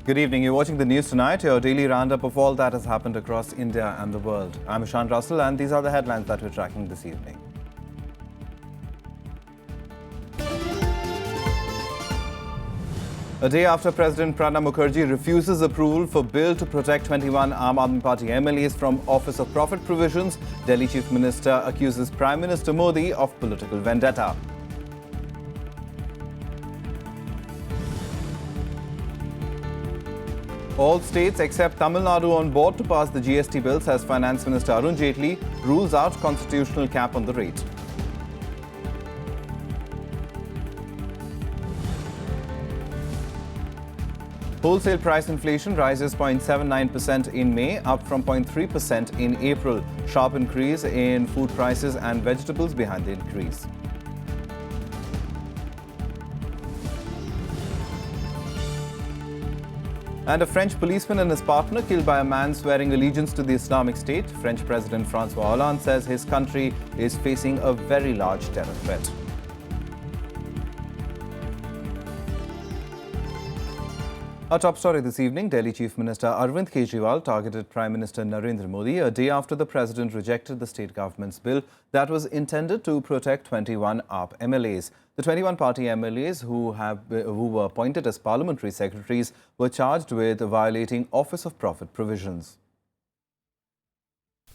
Good evening. You're watching the news tonight, your daily roundup of all that has happened across India and the world. I'm Ishan Russell, and these are the headlines that we're tracking this evening. A day after President Pranab Mukherjee refuses approval for bill to protect 21 Aam Aadmi Party MLAs from Office of Profit provisions, Delhi Chief Minister accuses Prime Minister Modi of political vendetta. All states except Tamil Nadu on board to pass the GST bill, says Finance Minister Arun Jaitley, rules out constitutional cap on the rate. Wholesale price inflation rises 0.79% in May, up from 0.3% in April. Sharp increase in food prices and vegetables behind the increase. And a French policeman and his partner killed by a man swearing allegiance to the Islamic State. French President Francois Hollande says his country is facing a very large terror threat. Our top story this evening, Delhi Chief Minister Arvind Kejriwal targeted Prime Minister Narendra Modi a day after the President rejected the state government's bill that was intended to protect 21 AAP MLAs. The 21-party MLAs who were appointed as parliamentary secretaries were charged with violating Office of Profit provisions.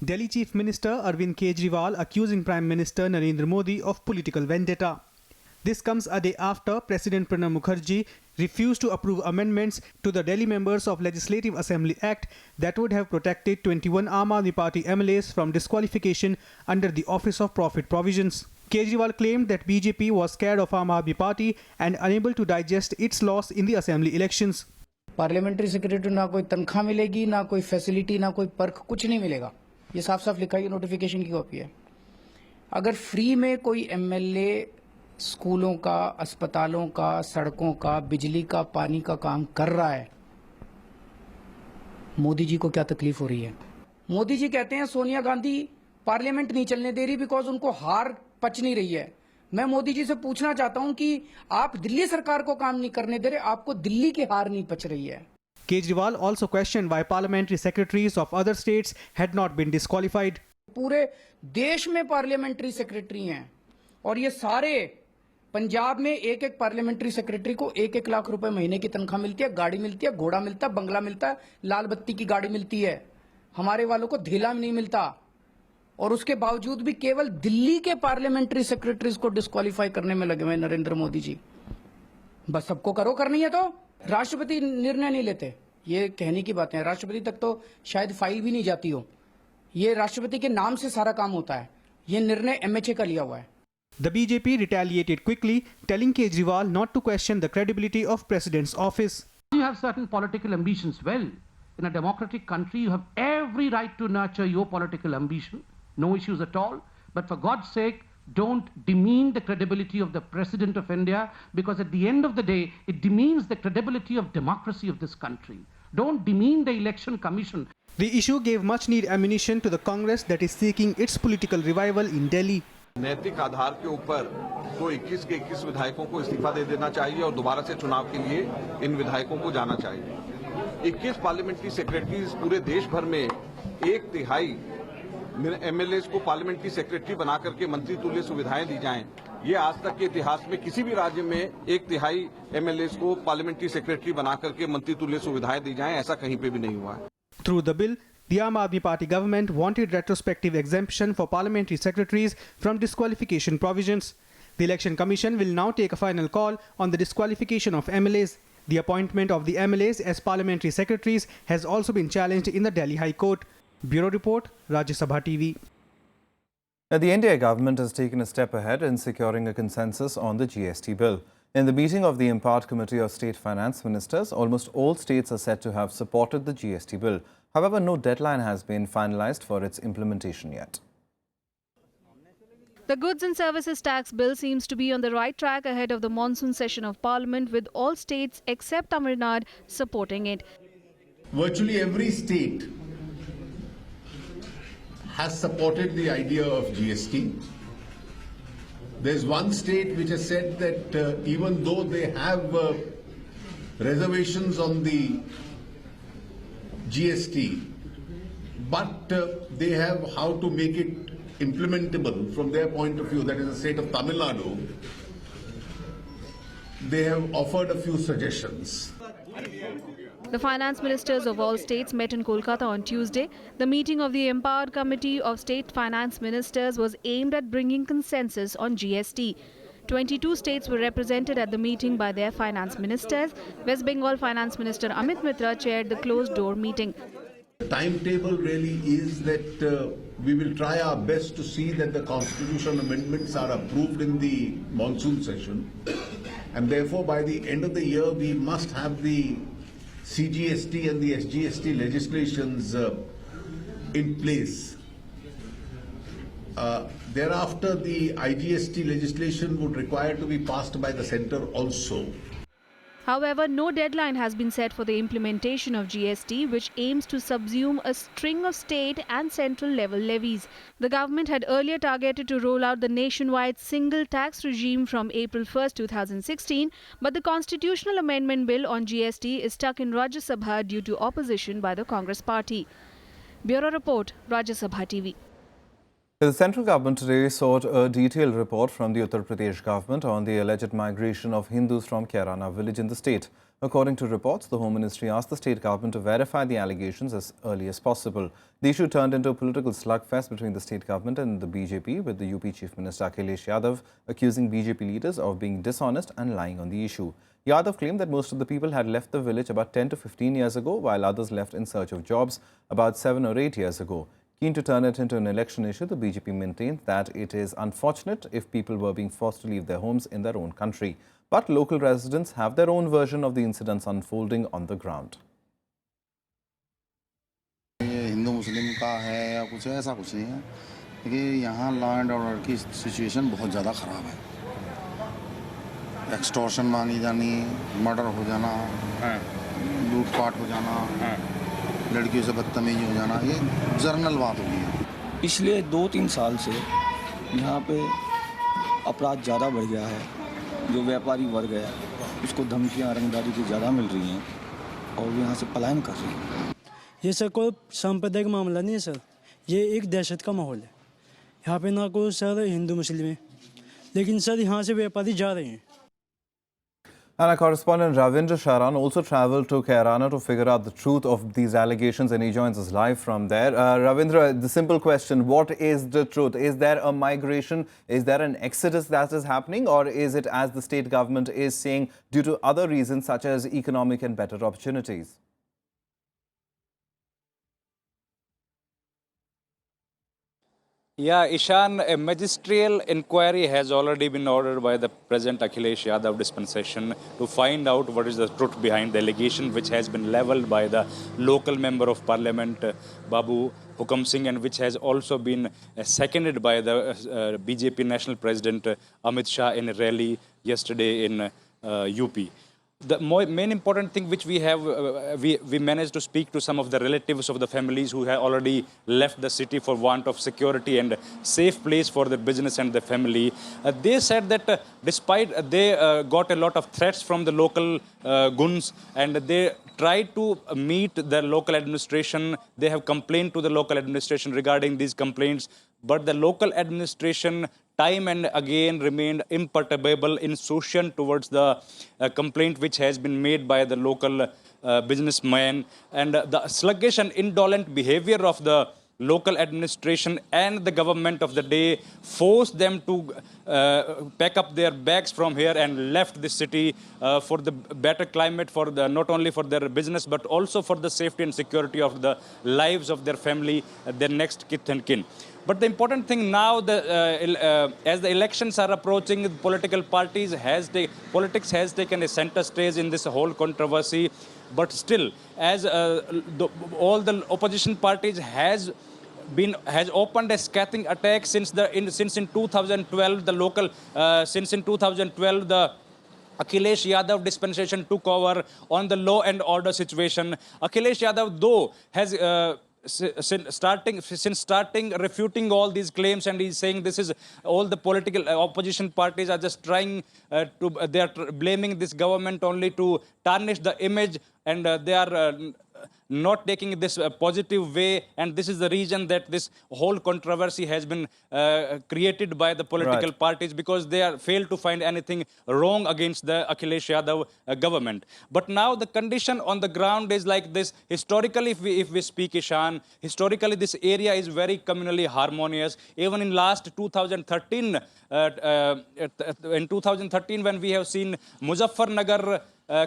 Delhi Chief Minister Arvind Kejriwal accusing Prime Minister Narendra Modi of political vendetta. This comes a day after President Pranab Mukherjee refused to approve amendments to the Delhi Members of Legislative Assembly Act that would have protected 21 Aam Aadmi Party MLAs from disqualification under the Office of Profit provisions. Kejriwal claimed that BJP was scared of Aam Aadmi Party and unable to digest its loss in the assembly elections. Parliamentary secretary ना कोई तनख्वाह मिलेगी, ना कोई facility, ना कोई Perk, कुछ नहीं मिलेगा. ये साफ-साफ लिखा है, नोटिफिकेशन की कॉपी है. अगर फ्री में कोई एमएलए स्कूलों का, अस्पतालों का, सड़कों का, बिजली का, पानी का काम कर रहा है, मोदी जी को क्या तकलीफ हो रही है? मोदी जी कहते हैं सोनिया गांधी पार्लियामेंट नहीं चलने दे रही बिकॉज उनको हार पच नहीं रही है. मैं मोदी जी से पूछना चाहता हूं कि आप दिल्ली सरकार को काम नहीं करने दे रहे, आपको दिल्ली की हार नहीं पच रही है. Kejriwal also questioned why parliamentary secretaries of other states had not been disqualified. पूरे देश में पार्लियामेंट्री सेक्रेटरी हैं और ये सारे पंजाब में एक एक पार्लियामेंट्री सेक्रेटरी को 1-1 लाख रुपए महीने की तनख्वाह मिलती है, गाड़ी मिलती है, घोड़ा मिलता है, बंगला मिलता है, लाल बत्ती की गाड़ी मिलती है. हमारे वालों को धेला नहीं मिलता और उसके बावजूद भी केवल दिल्ली के पार्लियामेंट्री सेक्रेटरीज को डिस्क्वालीफाई करने में लगे हुए नरेंद्र मोदी जी. बस सबको करो, करनी है तो राष्ट्रपति निर्णय नहीं लेते. ये कहने की बातें हैं, राष्ट्रपति तक तो शायद फाइल भी नहीं जाती हो. ये राष्ट्रपति के नाम से सारा काम होता है. ये निर्णय एमएचए का लिया हुआ है. The BJP retaliated quickly, telling Kejriwal not to question the credibility of President's office. You have certain political ambitions. Well, in a democratic country, you have every right to nurture your political ambition. No issues at all. But for God's sake, don't demean the credibility of the President of India, because at the end of the day, it demeans the credibility of democracy of this country. Don't demean the Election Commission. The issue gave much-needed ammunition to the Congress that is seeking its political revival in Delhi. नैतिक आधार के ऊपर तो 21 के 21 विधायकों को इस्तीफा दे देना चाहिए और दोबारा से चुनाव के लिए इन विधायकों को जाना चाहिए. 21 पार्लियामेंट्री सेक्रेटरीज पूरे देश भर में 1/3 एमएलएस को पार्लियामेंट्री सेक्रेटरी बना करके मंत्री तुल्य सुविधाएं दी जाएं. ये आज तक के इतिहास में किसी भी राज्य में 1/3 एमएलएस को पार्लियामेंट्री सेक्रेटरी बना करके मंत्री तुल्य सुविधाएं दी जाएं, ऐसा कहीं पे भी नहीं हुआ है. Through the bill, the Aam Aadmi Party government wanted retrospective exemption for parliamentary secretaries from disqualification provisions. The Election Commission will now take a final call on the disqualification of MLAs. The appointment of the MLAs as parliamentary secretaries has also been challenged in the Delhi High Court. Bureau Report, Rajya Sabha TV. Now, the NDA government has taken a step ahead in securing a consensus on the GST bill. In the meeting of the Impart Committee of State Finance Ministers, almost all states are said to have supported the GST bill. However, no deadline has been finalized for its implementation yet. The Goods and Services Tax Bill seems to be on the right track ahead of the monsoon session of Parliament, with all states except Tamil Nadu supporting it. Virtually every state has supported the idea of GST. There's one state which has said that even though they have reservations on the GST, but they have how to make it implementable from their point of view, that is the state of Tamil Nadu. They have offered a few suggestions. The finance ministers of all states met in Kolkata on Tuesday. The meeting of the Empowered Committee of State Finance Ministers was aimed at bringing consensus on GST. 22 states were represented at the meeting by their finance ministers. West Bengal Finance Minister Amit Mitra chaired the closed-door meeting. The timetable really is that we will try our best to see that the constitutional amendments are approved in the monsoon session, and therefore by the end of the year we must have the CGST and the SGST legislations in place. Thereafter, the IGST legislation would require to be passed by the centre also. However, no deadline has been set for the implementation of GST, which aims to subsume a string of state and central level levies. The government had earlier targeted to roll out the nationwide single tax regime from April 1, 2016, but the constitutional amendment bill on GST is stuck in Rajya Sabha due to opposition by the Congress party. Bureau Report, Rajya Sabha TV. The central government today sought a detailed report from the Uttar Pradesh government on the alleged migration of Hindus from Kairana village in the state. According to reports, the Home Ministry asked the state government to verify the allegations as early as possible. The issue turned into a political slugfest between the state government and the BJP, with the UP Chief Minister Akhilesh Yadav accusing BJP leaders of being dishonest and lying on the issue. Yadav claimed that most of the people had left the village about 10 to 15 years ago, while others left in search of jobs about 7 or 8 years ago. Keen to turn it into an election issue, the BJP maintained that it is unfortunate if people were being forced to leave their homes in their own country. But local residents have their own version of the incidents unfolding on the ground. Hindu मुस्लिम का है या कुछ ऐसा कुछ नहीं है, क्योंकि यहाँ लॉ एंड ऑर्डर की सिचुएशन बहुत ज़्यादा ख़राब है. एक्सटॉर्शन मांगी जानी, मर्डर हो जाना, लूटपाट हो जाना, लड़कियों से बदतमीजी हो जाना, ये जर्नल बात हो गई है. पिछले 2-3 साल से यहाँ पे अपराध ज़्यादा बढ़ गया है. जो व्यापारी वर्ग है उसको धमकियाँ रंगदारी की ज़्यादा मिल रही हैं और वो यहाँ से पलायन कर रही हैं. ये सर कोई सांप्रदायिक मामला नहीं है सर, ये एक दहशत का माहौल है. यहाँ पे ना कोई सर हिंदू मुस्लिम है, लेकिन सर यहाँ से व्यापारी जा रहे हैं. And our correspondent Ravindra Sharan also travelled to Kairana to figure out the truth of these allegations, and he joins us live from there. Ravindra, the simple question, what is the truth? Is there a migration? Is there an exodus that is happening? Or is it, as the state government is saying, due to other reasons such as economic and better opportunities? Yeah, Ishan, a magisterial inquiry has already been ordered by the President Akhilesh Yadav dispensation to find out what is the truth behind the allegation which has been levelled by the local member of parliament, Babu Hukam Singh, and which has also been seconded by the BJP national president Amit Shah in a rally yesterday in UP. The main important thing which we have, we managed to speak to some of the relatives of the families who have already left the city for want of security and safe place for their business and their family. They said that despite they got a lot of threats from the local guns, and they tried to meet the local administration. They have complained to the local administration regarding these complaints, but the local administration time and again remained imperturbable in social towards the complaint which has been made by the local businessman, and the sluggish and indolent behavior of the local administration and the government of the day forced them to pack up their bags from here and left the city for the better climate, for the not only for their business but also for the safety and security of the lives of their family, their next kith and kin. But the important thing now, as the elections are approaching, political politics has taken a center stage in this whole controversy. But still, as all the opposition parties has opened a scathing attack since in 2012 the local since in 2012 the Akhilesh Yadav dispensation took over on the law and order situation. Akhilesh Yadav, though, has since starting refuting all these claims, and he's saying this is all the political opposition parties are just trying they are blaming this government only to tarnish the image, and they are not taking this positive way, and this is the reason that this whole controversy has been created by the political parties, because they are failed to find anything wrong against the Akhilesh Yadav government. But now the condition on the ground is like this. Historically, if we speak, Ishan, historically this area is very communally harmonious. Even in last 2013, in 2013 when we have seen Muzaffarnagar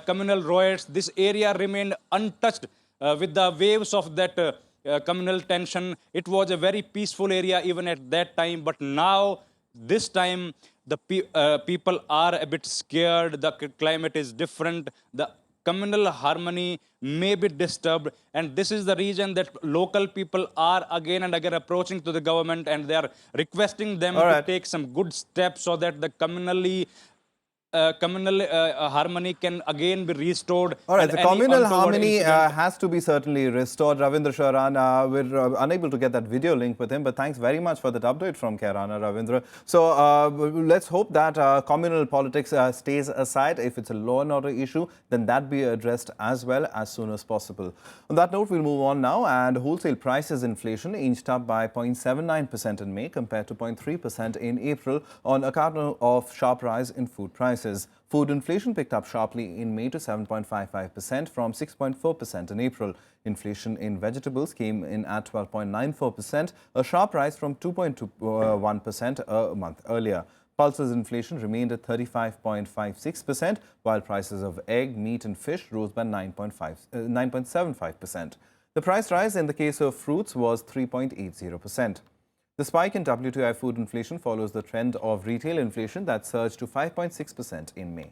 communal riots, this area remained untouched. With the waves of that communal tension, it was a very peaceful area even at that time. But now, this time, the people are a bit scared. The climate is different. The communal harmony may be disturbed. And this is the reason that local people are again and again approaching to the government, and they are requesting them to take some good steps so that the communal harmony can again be restored. All right, the communal harmony has to be certainly restored. Ravindra Sharan, we're unable to get that video link with him, but thanks very much for that update from Kairana, Ravindra. So let's hope that communal politics stays aside. If it's a law and order issue, then that be addressed as well as soon as possible. On that note, we'll move on now. And wholesale prices inflation inched up by 0.79% in May compared to 0.3% in April on account of sharp rise in food prices. Food inflation picked up sharply in May to 7.55% from 6.4% in April. Inflation in vegetables came in at 12.94%, a sharp rise from 2.21% a month earlier. Pulses inflation remained at 35.56%, while prices of egg, meat and fish rose by 9.75%. The price rise in the case of fruits was 3.80%. The spike in WTI food inflation follows the trend of retail inflation that surged to 5.6% in May.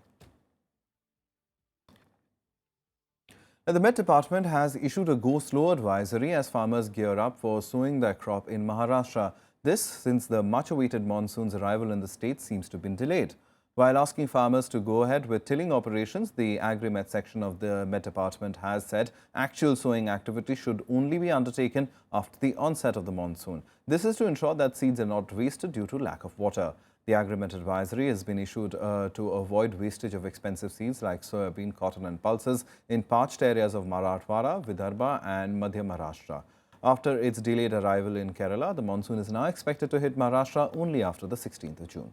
Now, the Met Department has issued a go-slow advisory as farmers gear up for sowing their crop in Maharashtra. This since the much-awaited monsoon's arrival in the state seems to have been delayed. While asking farmers to go ahead with tilling operations, the Agri-Met section of the Met Department has said actual sowing activity should only be undertaken after the onset of the monsoon. This is to ensure that seeds are not wasted due to lack of water. The Agri-Met advisory has been issued to avoid wastage of expensive seeds like soybean, cotton and pulses in parched areas of Marathwada, Vidarbha and Madhya Maharashtra. After its delayed arrival in Kerala, the monsoon is now expected to hit Maharashtra only after the 16th of June.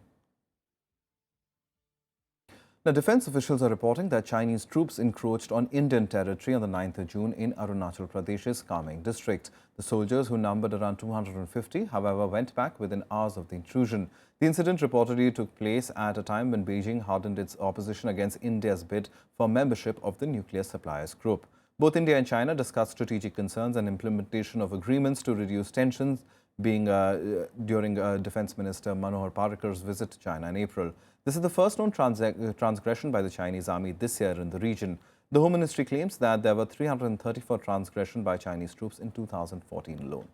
Now, defense officials are reporting that Chinese troops encroached on Indian territory on the 9th of June in Arunachal Pradesh's Kameng district. The soldiers, who numbered around 250, however, went back within hours of the intrusion. The incident reportedly took place at a time when Beijing hardened its opposition against India's bid for membership of the nuclear suppliers group. Both India and China discussed strategic concerns and implementation of agreements to reduce tensions during Defense Minister Manohar Parrikar's visit to China in April. This is the first known transgression by the Chinese army this year in the region. The Home Ministry claims that there were 334 transgressions by Chinese troops in 2014 alone.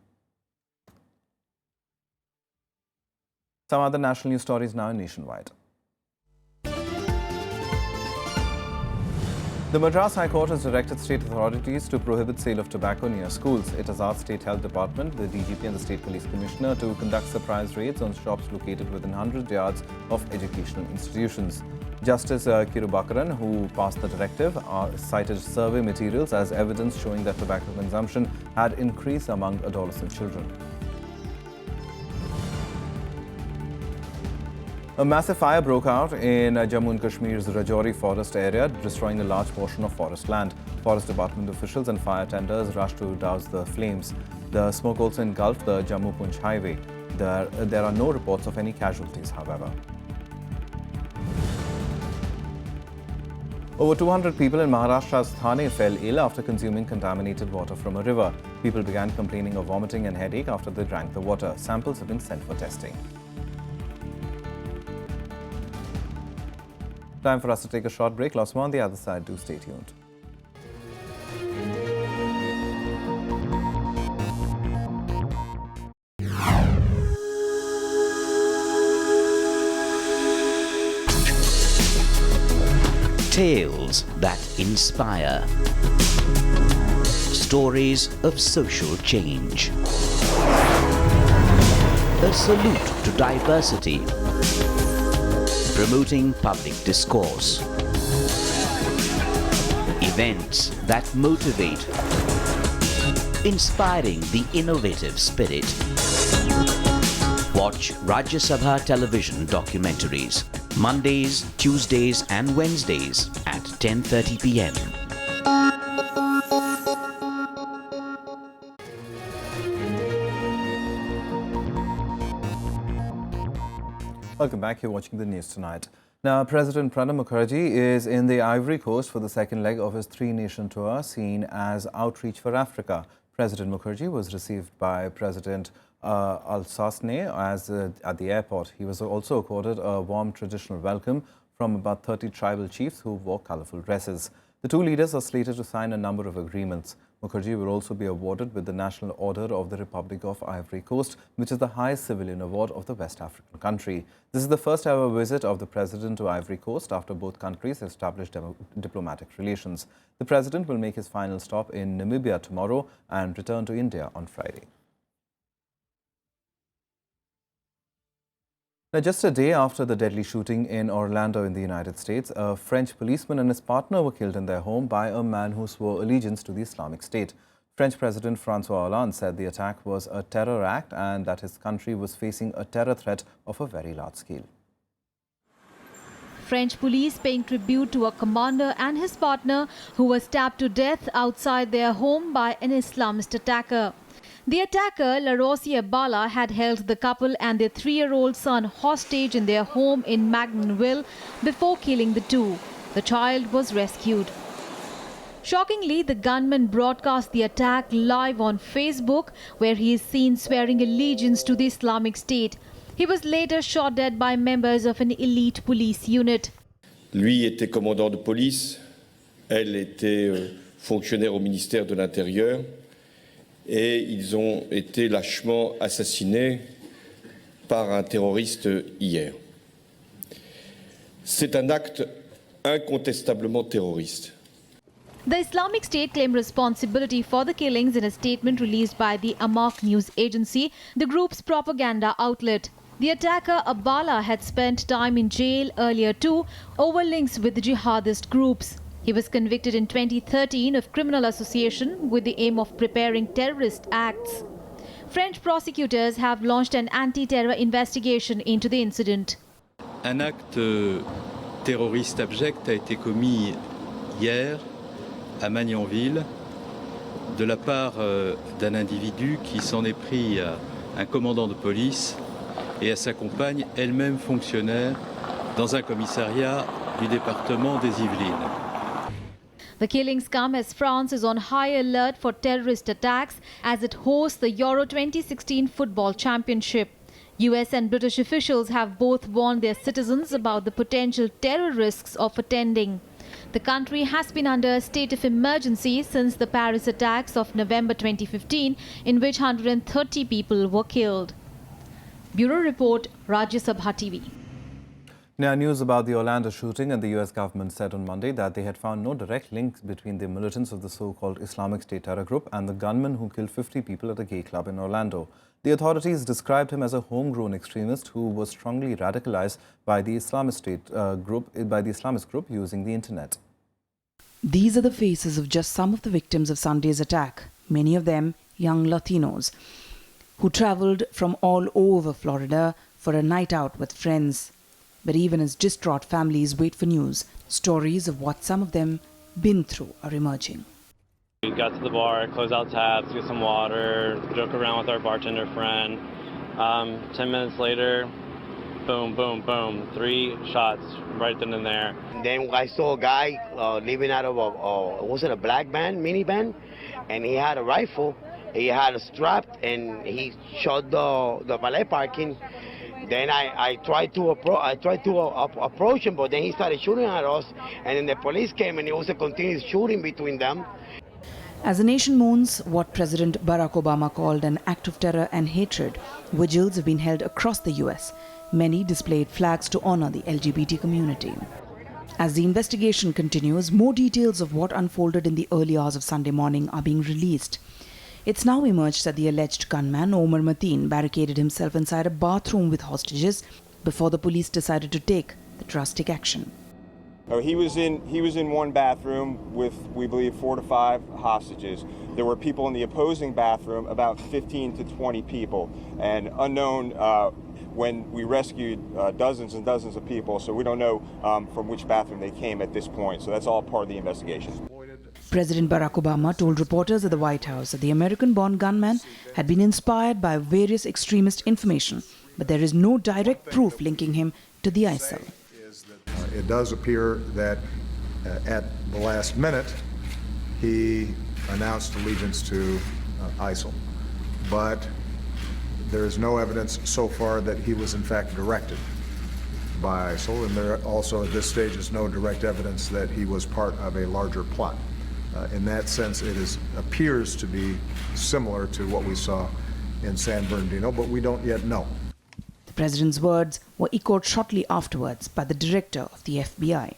Some other national news stories now nationwide. The Madras High Court has directed state authorities to prohibit sale of tobacco near schools. It has asked State Health Department, the DGP and the State Police Commissioner to conduct surprise raids on shops located within 100 yards of educational institutions. Justice Kirubakaran, who passed the directive, cited survey materials as evidence showing that tobacco consumption had increased among adolescent children. A massive fire broke out in Jammu and Kashmir's Rajouri forest area, destroying a large portion of forest land. Forest department officials and fire tenders rushed to douse the flames. The smoke also engulfed the Jammu-Punch highway. There are no reports of any casualties, however. Over 200 people in Maharashtra's Thane fell ill after consuming contaminated water from a river. People began complaining of vomiting and headache after they drank the water. Samples have been sent for testing. Time for us to take a short break. Lots more on the other side. Do stay tuned. Tales that inspire. stories of social change. A salute to diversity, promoting public discourse. Events that motivate, inspiring the innovative spirit. Watch Rajya Sabha television documentaries, Mondays, Tuesdays and Wednesdays at 10:30 p.m. Welcome back. You're watching the news tonight. Now, President Pranab Mukherjee is in the Ivory Coast for the second leg of his three-nation tour, seen as Outreach for Africa. President Mukherjee was received by President Al-Sasne at the airport. He was also accorded a warm traditional welcome from about 30 tribal chiefs who wore colourful dresses. The two leaders are slated to sign a number of agreements. Mukherjee will also be awarded with the National Order of the Republic of Ivory Coast, which is the highest civilian award of the West African country. This is the first ever visit of the president to Ivory Coast after both countries established diplomatic relations. The president will make his final stop in Namibia tomorrow and return to India on Friday. Now, just a day after the deadly shooting in Orlando in the United States, a French policeman and his partner were killed in their home by a man who swore allegiance to the Islamic State. French President François Hollande said the attack was a terror act and that his country was facing a terror threat of a very large scale. French police paying tribute to a commander and his partner who were stabbed to death outside their home by an Islamist attacker. The attacker, Larosie Bala, had held the couple and their 3-year-old son hostage in their home in Magnanville before killing the two. The child was rescued. Shockingly, the gunman broadcast the attack live on Facebook, where he is seen swearing allegiance to the Islamic State. He was later shot dead by members of an elite police unit. Lui était commandant de police, elle était fonctionnaire au ministère de l'Intérieur. Et ils ont été lâchement assassinés par un terroriste hier. C'est un acte incontestablement terroriste. The Islamic State claimed responsibility for the killings in a statement released by the Amaq news agency, the group's propaganda outlet. The attacker, Abala, had spent time in jail earlier too over links with jihadist groups. He was convicted in 2013 of criminal association with the aim of preparing terrorist acts. French prosecutors have launched an anti-terror investigation into the incident. Un acte terroriste abject a été commis hier à Magnanville de la part d'un individu qui s'en est pris à un commandant de police et à sa compagne, elle-même fonctionnaire dans un commissariat du département des Yvelines. The killings come as France is on high alert for terrorist attacks as it hosts the Euro 2016 football championship. US and British officials have both warned their citizens about the potential terror risks of attending. The country has been under a state of emergency since the Paris attacks of November 2015, in which 130 people were killed. Bureau Report, Rajya Sabha TV. Now, news about the Orlando shooting, and the US government said on Monday that they had found no direct links between the militants of the so-called Islamic State terror group and the gunman who killed 50 people at a gay club in Orlando. The authorities described him as a homegrown extremist who was strongly radicalized by the Islamist group using the internet. These are the faces of just some of the victims of Sunday's attack, many of them young Latinos, who traveled from all over Florida for a night out with friends. But even as distraught families wait for news, stories of what some of them been through are emerging. We got to the bar, closed out taps, get some water, joke around with our bartender friend. 10 minutes later, boom, boom, boom, 3 shots right then and there. Then I saw a guy leaving out of a black van, minivan, and he had a rifle. He had a strap, and he shot the valet parking. Then I tried to approach him, but then he started shooting at us, and then the police came, and it was a continuous shooting between them. As the nation mourns what President Barack Obama called an act of terror and hatred, vigils have been held across the US. Many displayed flags to honor the LGBT community. As the investigation continues, more details of what unfolded in the early hours of Sunday morning are being released. It's now emerged that the alleged gunman, Omar Mateen, barricaded himself inside a bathroom with hostages before the police decided to take the drastic action. He was in one bathroom with, we believe, 4 to 5 hostages. There were people in the opposing bathroom, about 15 to 20 people, and unknown when we rescued dozens and dozens of people, so we don't know from which bathroom they came at this point. So that's all part of the investigation. President Barack Obama told reporters at the White House that the American-born gunman had been inspired by various extremist information, but there is no direct proof linking him to the ISIL. It does appear that at the last minute he announced allegiance to ISIL, but there is no evidence so far that he was in fact directed by ISIL, and there also at this stage is no direct evidence that he was part of a larger plot. In that sense, it appears to be similar to what we saw in San Bernardino, but we don't yet know. The president's words were echoed shortly afterwards by the director of the FBI.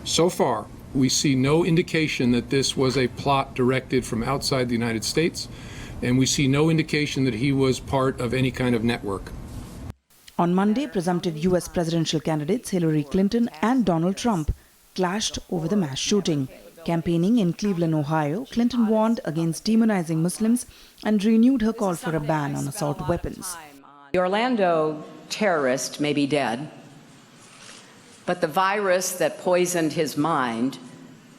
So far, we see no indication that this was a plot directed from outside the United States, and we see no indication that he was part of any kind of network. On Monday, presumptive U.S. presidential candidates Hillary Clinton and Donald Trump clashed over the mass shooting. Campaigning in Cleveland, Ohio, Clinton warned against demonizing Muslims and renewed her call for a ban on assault weapons. The Orlando terrorist may be dead, but the virus that poisoned his mind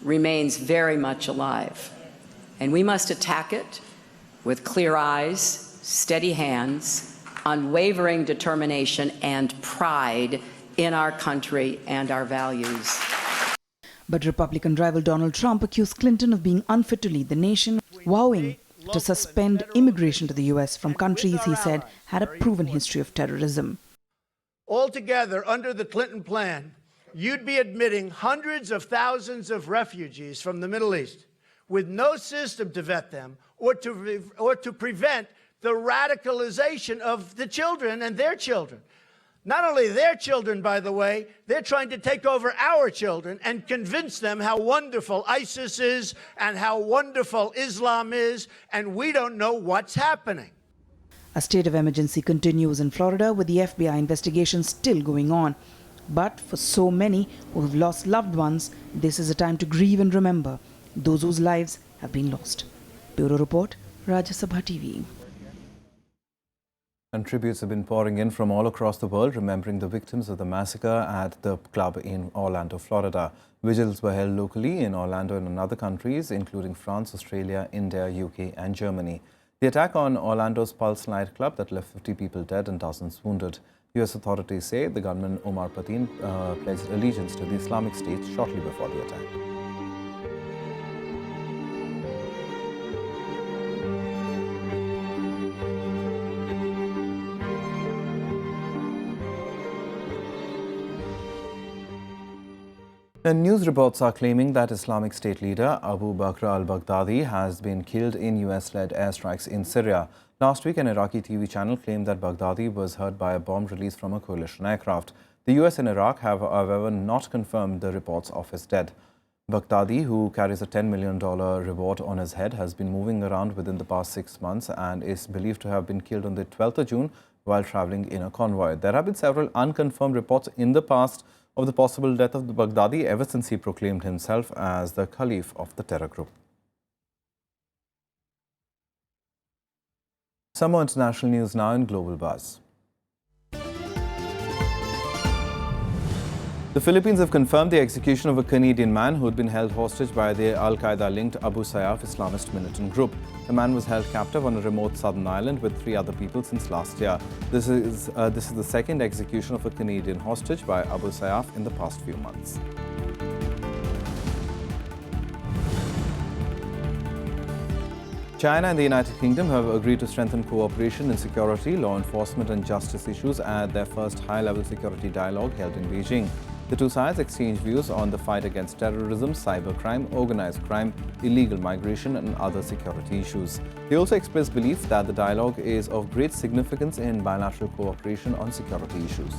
remains very much alive. And we must attack it with clear eyes, steady hands, unwavering determination, and pride in our country and our values. But Republican rival Donald Trump accused Clinton of being unfit to lead the nation, vowing to suspend immigration to the U.S. from countries he said had a proven history of terrorism. Altogether, under the Clinton plan, you'd be admitting hundreds of thousands of refugees from the Middle East with no system to vet them or to prevent the radicalization of the children and their children. Not only their children, by the way, they're trying to take over our children and convince them how wonderful ISIS is and how wonderful Islam is, and we don't know what's happening. A state of emergency continues in Florida with the FBI investigation still going on. But for so many who have lost loved ones, this is a time to grieve and remember those whose lives have been lost. Bureau Report, Rajya Sabha TV. And tributes have been pouring in from all across the world, remembering the victims of the massacre at the club in Orlando, Florida. Vigils were held locally in Orlando and in other countries, including France, Australia, India, UK and Germany. The attack on Orlando's Pulse nightclub that left 50 people dead and dozens wounded. US authorities say the gunman Omar Mateen pledged allegiance to the Islamic State shortly before the attack. And news reports are claiming that Islamic State leader Abu Bakr al-Baghdadi has been killed in US-led airstrikes in Syria. Last week, an Iraqi TV channel claimed that Baghdadi was hurt by a bomb released from a coalition aircraft. The US and Iraq have, however, not confirmed the reports of his death. Baghdadi, who carries a $10 million reward on his head, has been moving around within the past 6 months and is believed to have been killed on the 12th of June while traveling in a convoy. There have been several unconfirmed reports in the past of the possible death of the Baghdadi ever since he proclaimed himself as the caliph of the terror group. Some more international news now in Global Buzz. The Philippines have confirmed the execution of a Canadian man who had been held hostage by the Al-Qaeda-linked Abu Sayyaf Islamist militant group. The man was held captive on a remote southern island with 3 other people since last year. This is the second execution of a Canadian hostage by Abu Sayyaf in the past few months. China and the United Kingdom have agreed to strengthen cooperation in security, law enforcement and justice issues at their first high-level security dialogue held in Beijing. The two sides exchange views on the fight against terrorism, cybercrime, organized crime, illegal migration and other security issues. They also expressed belief that the dialogue is of great significance in bilateral cooperation on security issues.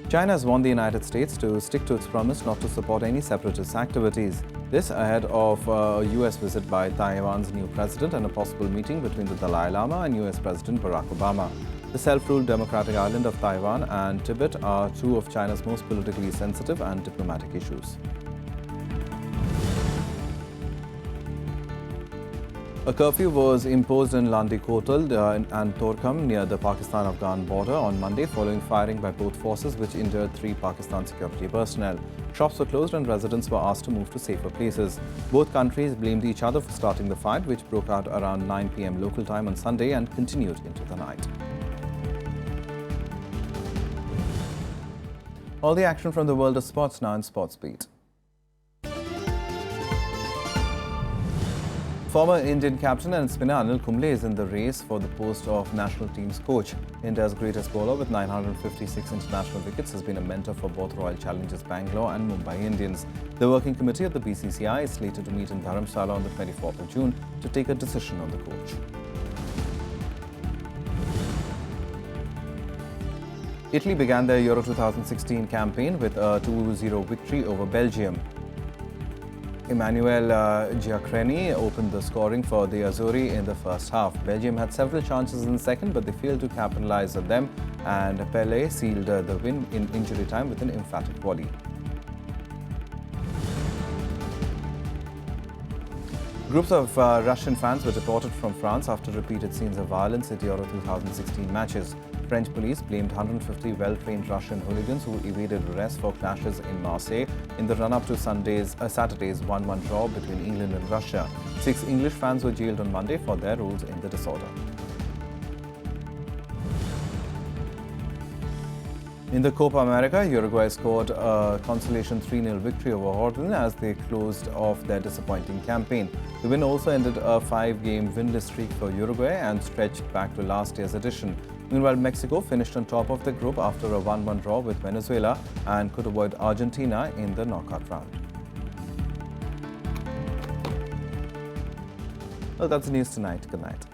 China has warned the United States to stick to its promise not to support any separatist activities. This ahead of a US visit by Taiwan's new president and a possible meeting between the Dalai Lama and US President Barack Obama. The self-ruled democratic island of Taiwan and Tibet are two of China's most politically sensitive and diplomatic issues. A curfew was imposed in Landi Kotal and Torkham near the Pakistan-Afghan border on Monday following firing by both forces which injured 3 Pakistan security personnel. Shops were closed and residents were asked to move to safer places. Both countries blamed each other for starting the fight, which broke out around 9 p.m. local time on Sunday and continued into the night. All the action from the world of sports now in Sports Beat. Former Indian captain and spinner Anil Kumble is in the race for the post of national team's coach. India's greatest bowler with 956 international wickets has been a mentor for both Royal Challengers Bangalore and Mumbai Indians. The working committee of the BCCI is slated to meet in Dharamsala on the 24th of June to take a decision on the coach. Italy began their Euro 2016 campaign with a 2-0 victory over Belgium. Emmanuel Giacchini opened the scoring for the Azzurri in the first half. Belgium had several chances in the second, but they failed to capitalize on them, and Pelé sealed the win in injury time with an emphatic volley. Groups of Russian fans were deported from France after repeated scenes of violence at Euro 2016 matches. French police blamed 150 well-trained Russian hooligans who evaded arrest for clashes in Marseille in the run-up to Saturday's 1-1 draw between England and Russia. 6 English fans were jailed on Monday for their roles in the disorder. In the Copa America, Uruguay scored a consolation 3-0 victory over Jordan as they closed off their disappointing campaign. The win also ended a 5-game winless streak for Uruguay and stretched back to last year's edition. Meanwhile, Mexico finished on top of the group after a 1-1 draw with Venezuela and could avoid Argentina in the knockout round. Well, that's the news tonight. Good night.